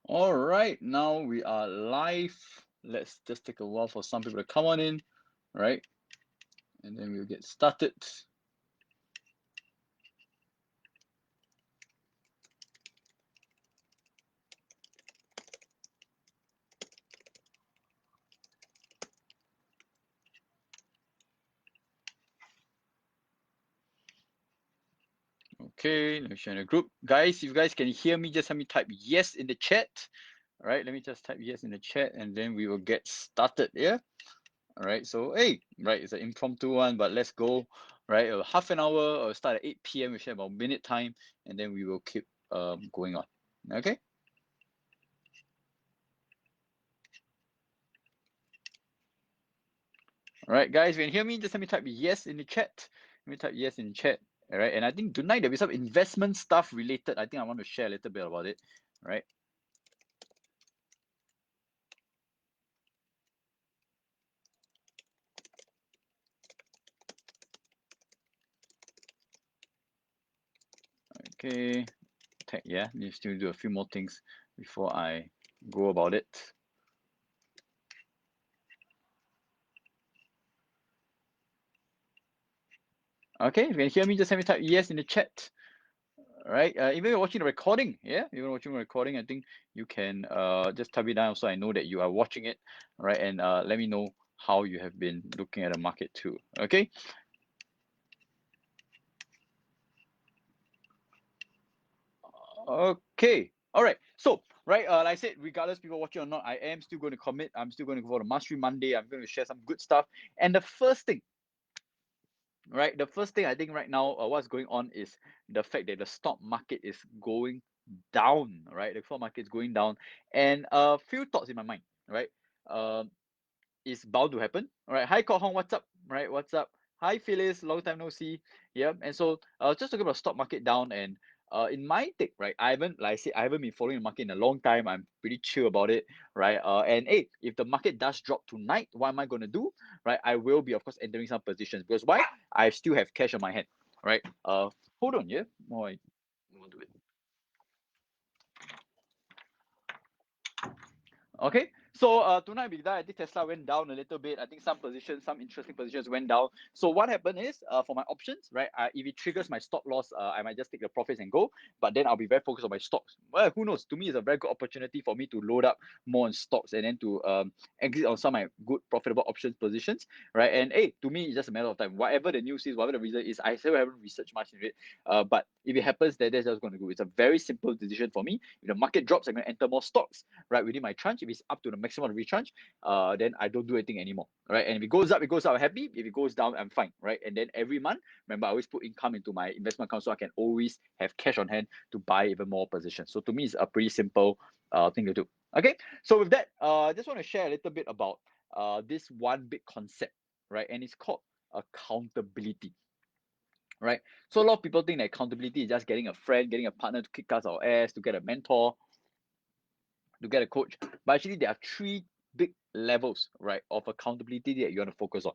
All right, now we are live. Let's just take a while for some people to come on in, right? And then we'll get started. Okay, let me share in the group. Guys, if you guys can hear me, just let me type yes in the chat. All right, let me just type yes in the chat and then we will get started. Yeah. All right, so hey, right, it's an impromptu one, but let's go. Right, half an hour or start at 8 p.m. We share about a minute time and then we will keep going on. Okay. All right, guys, when you hear me, just let me type yes in the chat. Let me type yes in the chat. All right, and I think tonight there'll be some investment stuff related. I think I want to share a little bit about it. All right. Okay. Yeah, need to still do a few more things before I go about it. Okay, if you can hear me, just let me type yes in the chat. All right, even if you're watching the recording, yeah, even watching the recording, I think you can just type it down so I know that you are watching it, all right, and let me know how you have been looking at the market too. Okay. Okay. All right. So, right, like I said, regardless people watching or not, I am still going to commit. I'm still going to go for the Mastery Monday. I'm going to share some good stuff. And the first thing, right, the first thing I think right now, what's going on is the fact that the stock market is going down, right? The stock market is going down, and a few thoughts in my mind, right? Um, is bound to happen. All right. Hi, Kok Hong. What's up? Right. What's up? Hi, Phyllis. Long time no see. Yeah. And so, just talking about stock market down and. In my take, right, I haven't, like I said, I haven't been following the market in a long time. I'm pretty chill about it, right? And hey, if the market does drop tonight, what am I gonna do, right? I will be, of course, entering some positions because why? I still have cash on my hand, right? Hold on, yeah. Oh, I want to do it. Okay, so tonight we I think Tesla went down a little bit. I think some positions, some interesting positions went down. So what happened is, for my options, right? If it triggers my stop loss, I might just take the profits and go. But then I'll be very focused on my stocks. Well, who knows? To me, it's a very good opportunity for me to load up more on stocks and then to exit on some of my good profitable options positions, right? And hey, to me, it's just a matter of time. Whatever the news is, whatever the reason is, I still haven't researched much into it. But if it happens, then that's just going to go. It's a very simple decision for me. If the market drops, I'm going to enter more stocks, right, within my tranche. If it's up to the maximum of retranche, then I don't do anything anymore, right? And if it goes up, I'm happy. If it goes down, I'm fine, right? And then every month, remember, I always put income into my investment account so I can always have cash on hand to buy even more positions. So to me, it's a pretty simple thing to do. Okay, so with that, I just want to share a little bit about this one big concept, right? And it's called accountability, right? So a lot of people think that accountability is just getting a friend, getting a partner to kick us our ass, to get a mentor, to get a coach. But actually, there are three big levels, right, of accountability that you want to focus on,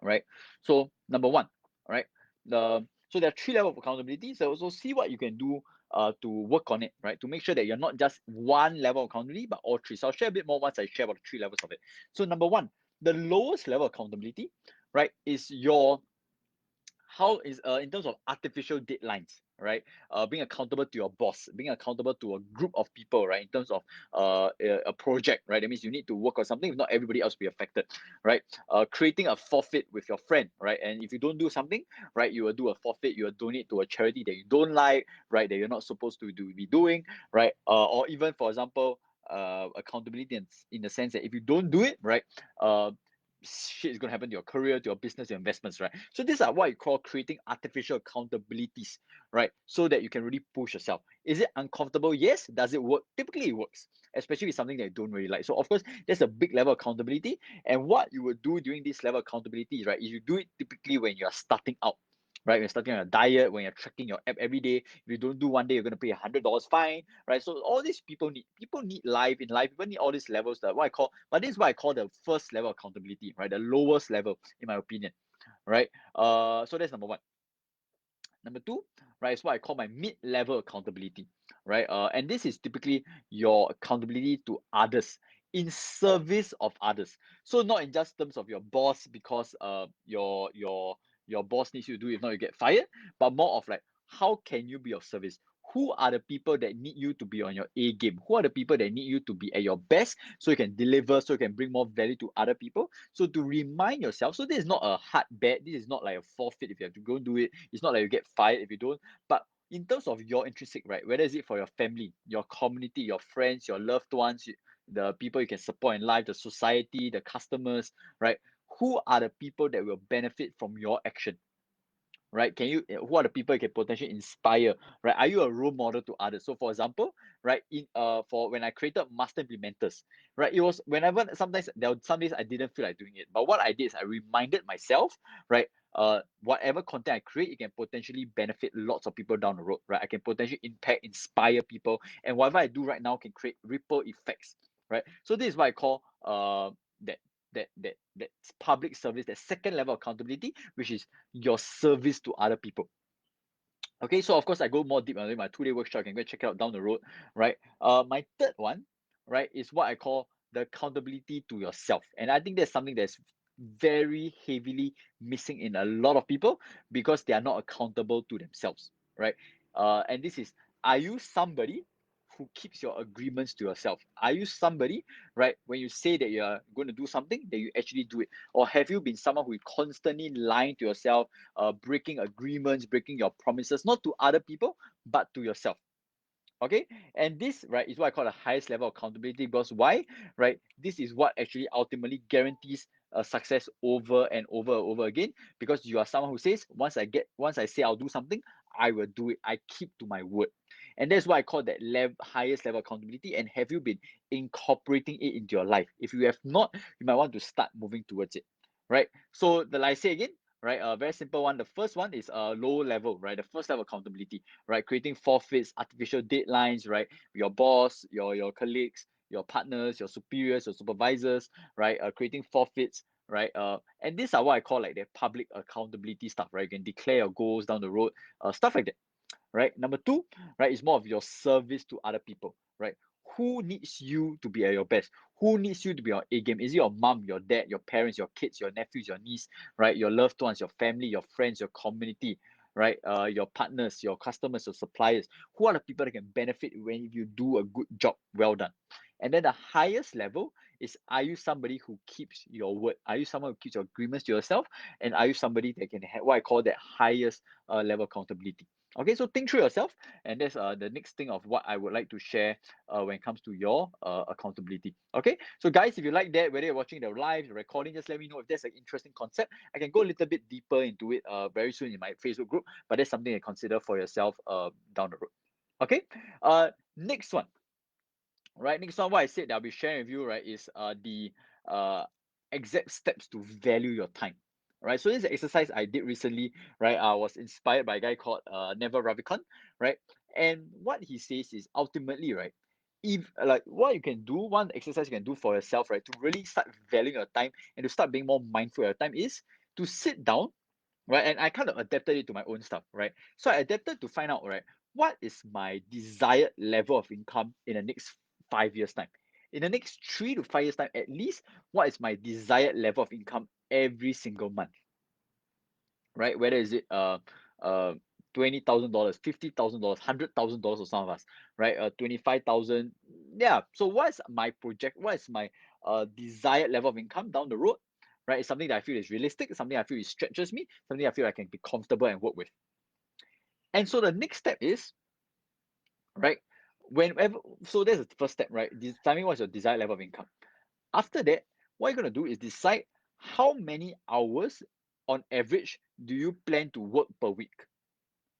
right? So number one, right, so there are three levels of accountability. So also see what you can do to work on it, right, to make sure that you're not just one level of accountability, but all three. So I'll share a bit more once I share about the three levels of it. So number one, the lowest level of accountability, right, is your how is in terms of artificial deadlines, right? Being accountable to your boss, being accountable to a group of people, right? In terms of a project, right? That means you need to work on something. If not, everybody else will be affected, right? Creating a forfeit with your friend, right? And if you don't do something, right, you will do a forfeit. You will donate to a charity that you don't like, right? That you're not supposed to be doing, right? Or even, for example, accountability in the sense that if you don't do it, right, shit is going to happen to your career, to your business, your investments, right? So these are what you call creating artificial accountabilities, right? So that you can really push yourself. Is it uncomfortable? Yes. Does it work? Typically it works, especially with something that you don't really like. So of course, there's a big level of accountability. And what you will do during this level of accountability, right, is you do it typically when you're starting out. Right, when you're starting on a diet, when you're tracking your app every day, if you don't do one day, you're gonna pay $100 fine, right? So all these people need life in life. People need all these levels that what I call, but this is what I call the first level of accountability, right? The lowest level, in my opinion, right? So that's number one. Number two, right, is what I call my mid-level accountability. right? And this is typically your accountability to others in service of others. So not in just terms of your boss, because your boss needs you to do it, if not you get fired, but more of like, how can you be of service? Who are the people that need you to be on your A game? Who are the people that need you to be at your best so you can deliver, so you can bring more value to other people? So to remind yourself, so this is not a hard bet, this is not like a forfeit if you have to go and do it. It's not like you get fired if you don't. But in terms of your intrinsic, right, whether is it for your family, your community, your friends, your loved ones, the people you can support in life, the society, the customers, right? Who are the people that will benefit from your action? Right? Can you who are the people you can potentially inspire? Right? Are you a role model to others? So for example, right, in for when I created master implementers, right, it was whenever, sometimes there were some days I didn't feel like doing it, but what I did is I reminded myself, right, whatever content I create, it can potentially benefit lots of people down the road, right? I can potentially impact, inspire people, and whatever I do right now can create ripple effects, right? So this is what I call that that public service, that second level accountability, which is your service to other people. Okay, so of course I go more deep on my 2-day workshop. You can go check it out down the road, right? My third one, right, is what I call the accountability to yourself, and I think that's something that's very heavily missing in a lot of people because they are not accountable to themselves, right? And this is, are you somebody who keeps your agreements to yourself? Are you somebody, right, when you say that you are going to do something, that you actually do it? Or have you been someone who is constantly lying to yourself, breaking agreements, breaking your promises, not to other people, but to yourself? Okay, and this, right, is what I call the highest level of accountability, because why? Right, this is what actually ultimately guarantees success over and over and over again, because you are someone who says, once I say I'll do something, I will do it. I keep to my word. And that's why I call that highest level accountability. And have you been incorporating it into your life? If you have not, you might want to start moving towards it, right? So the, like I say again, right, a very simple one. The first one is low level, right? The first level accountability, right? Creating forfeits, artificial deadlines, right? Your boss, your colleagues, your partners, your superiors, your supervisors, right? Creating forfeits, right? And these are what I call like the public accountability stuff, right? You can declare your goals down the road, stuff like that, right? Number two, right, is more of your service to other people, right? Who needs you to be at your best? Who needs you to be on A game? Is it your mom, your dad, your parents, your kids, your nephews, your niece, right? Your loved ones, your family, your friends, your community, right? Your partners, your customers, your suppliers. Who are the people that can benefit when you do a good job? Well done. And then the highest level is, are you somebody who keeps your word? Are you someone who keeps your agreements to yourself? And are you somebody that can have what I call that highest level accountability? Okay, so think through yourself, and that's the next thing of what I would like to share when it comes to your accountability. Okay, so guys, if you like that, whether you're watching the live, the recording, just let me know if there's an interesting concept. I can go a little bit deeper into it very soon in my Facebook group, but that's something to consider for yourself down the road. Okay, next one, right? Next one, what I said that I'll be sharing with you, right, is the uh, exact steps to value your time. Right, so this is an exercise I did recently, right? I was inspired by a guy called Neville Ravikant, right? And what he says is ultimately, right, if like what you can do, one exercise you can do for yourself, right, to really start valuing your time and to start being more mindful of your time is to sit down, right? And I kind of adapted it to my own stuff, right? So I adapted to find out, right, what is my desired level of income in the next 5 years' time? In the next 3 to 5 years' time, at least, what is my desired level of income every single month, right? Whether is it uh $20,000, $50,000, $100,000 for some of us, right? 25,000. Yeah. So what's my project? What is my desired level of income down the road? Right? It's something that I feel is realistic, something I feel it stretches me, something I feel I can be comfortable and work with. And so the next step is, right, whenever, so there's the first step, right? Determining what's your desired level of income. After that, what you're gonna do is decide how many hours on average do you plan to work per week,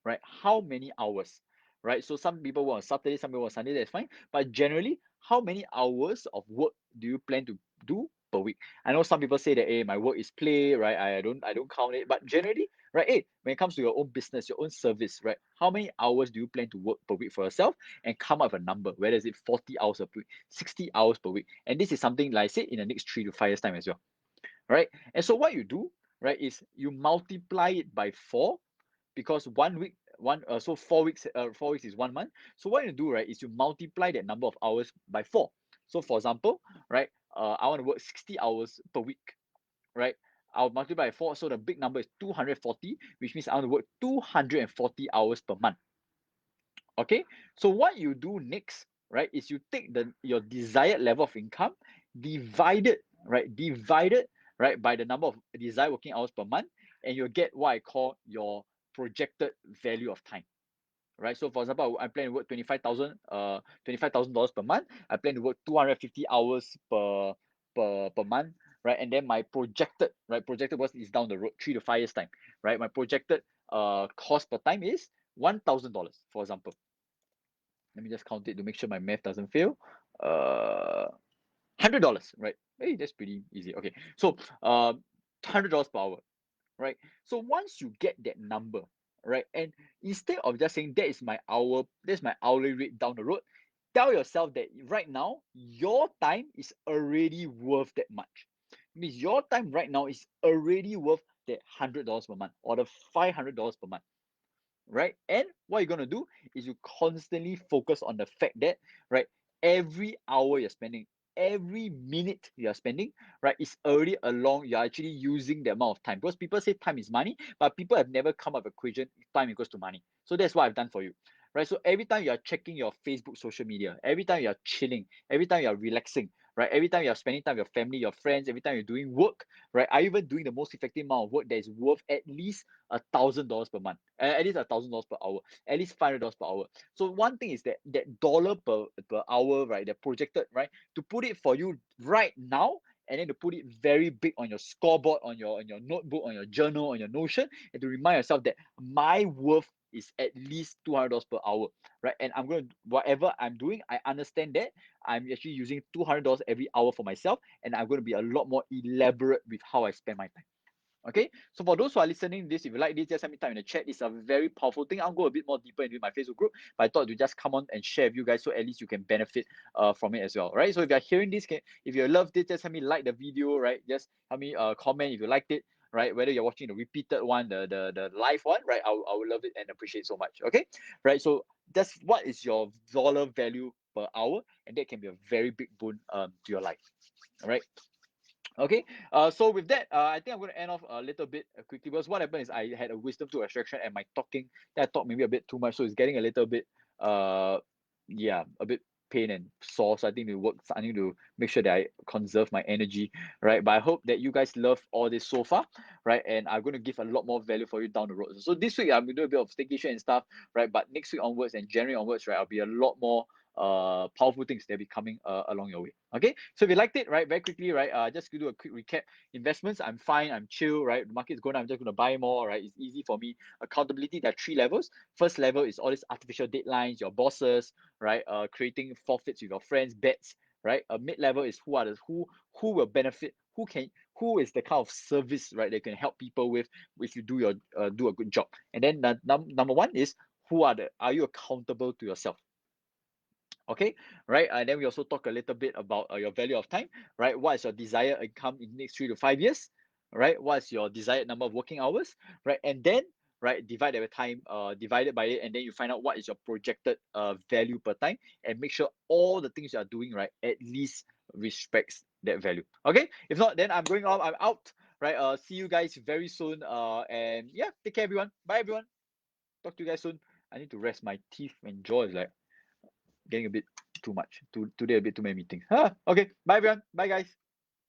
right? How many hours, right? So some people work on Saturday, some people work on Sunday, that's fine. But generally, how many hours of work do you plan to do per week? I know some people say that, hey, my work is play, right? I don't count it. But generally, right, hey, when it comes to your own business, your own service, right? How many hours do you plan to work per week for yourself and come up with a number? Whether is it 40 hours a week, 60 hours per week? And this is something like I said in the next 3 to 5 years' time as well. Right? And so what you do, right, is you multiply it by 4, because So 4 weeks, 4 weeks is 1 month. So what you do, right, is you multiply that number of hours by 4. So for example, right, I want to work 60 hours per week, right? I'll multiply by 4, so the big number is 240, which means I want to work 240 hours per month. Okay, so what you do next, right, is you take your desired level of income, divided, right, by the number of desired working hours per month, and you'll get what I call your projected value of time. Right, so for example, I plan to work $25,000 per month. I plan to work 250 hours per month, right? And then my projected was is down the road 3 to 5 years time, right? My projected cost per time is $1,000, for example. Let me just count it to make sure my math doesn't fail. $100, right? Hey, that's pretty easy. Okay, so $100 per hour, right? So once you get that number, right, and instead of just saying that's my hourly rate down the road, tell yourself that right now your time is already worth that much. Means your time right now is already worth that $100 per month or the $500 per month, right? And what you're gonna do is you constantly focus on the fact that, right, every hour you're spending, every minute you're spending, right, is already along. You're actually using the amount of time, because people say time is money, but people have never come up with equation time equals to money. So that's what I've done for you, right? So every time you're checking your Facebook social media, every time you're chilling, every time you're relaxing, right, every time you're spending time with your family, your friends, every time you're doing work, right, are you even doing the most effective amount of work that is worth at least $1,000 per month, at least $1,000 per hour, at least $500 per hour. So one thing is that dollar per hour, right, the projected, right, to put it for you right now, and then to put it very big on your scoreboard, on your notebook, on your journal, on your Notion, and to remind yourself that my worth is at least $200 per hour, right? And I'm going to, whatever I'm doing, I understand that I'm actually using $200 every hour for myself, and I'm going to be a lot more elaborate with how I spend my time. Okay, so for those who are listening this, if you like this, just send me time in the chat. It's a very powerful thing. I'll go a bit more deeper into my Facebook group, but I thought to just come on and share with you guys, so at least you can benefit from it as well, right? So if you're hearing this, if you love this, just help me like the video, right? Just help me comment if you liked it, right? Whether you're watching the repeated one, the live one, right? I would love it and appreciate it so much. Okay, right? So that's what is your dollar value per hour, and that can be a very big boon to your life. All right. Okay, so with that, I think I'm going to end off a little bit quickly, because what happened is I had a wisdom to extraction and my talking, that I talked maybe a bit too much, so it's getting a little bit, yeah, a bit pain and sore. So I think I need to make sure that I conserve my energy, right? But I hope that you guys love all this so far, right? And I'm going to give a lot more value for you down the road. So this week I'm going to do a bit of staycation and stuff, right? But next week onwards and January onwards, right, I'll be a lot more powerful things that'll be coming along your way. Okay, so if you liked it, right, very quickly, right, just to do a quick recap. Investments, I'm fine, I'm chill, right? The market's going, I'm just going to buy more, right? It's easy for me. Accountability, there are 3 levels. First level is all these artificial deadlines, your bosses, right? Creating forfeits with your friends, bets, right? Mid-level is who will benefit, who is the kind of service, right, that can help people with if you do a good job. And then number one is are you accountable to yourself? Okay, right, and then we also talk a little bit about your value of time, right? What is your desired income in the next 3 to 5 years, right? What's your desired number of working hours, right? And then, right, divide that by time, divided by it, and then you find out what is your projected value per time, and make sure all the things you are doing, right, at least respects that value. Okay, if not, then I'm going off, I'm out, right? See you guys very soon, and yeah, take care everyone. Bye everyone, talk to you guys soon. I need to rest, my teeth and jaw is like getting a bit too much. Today a bit too many meetings. Okay, bye everyone. Bye guys.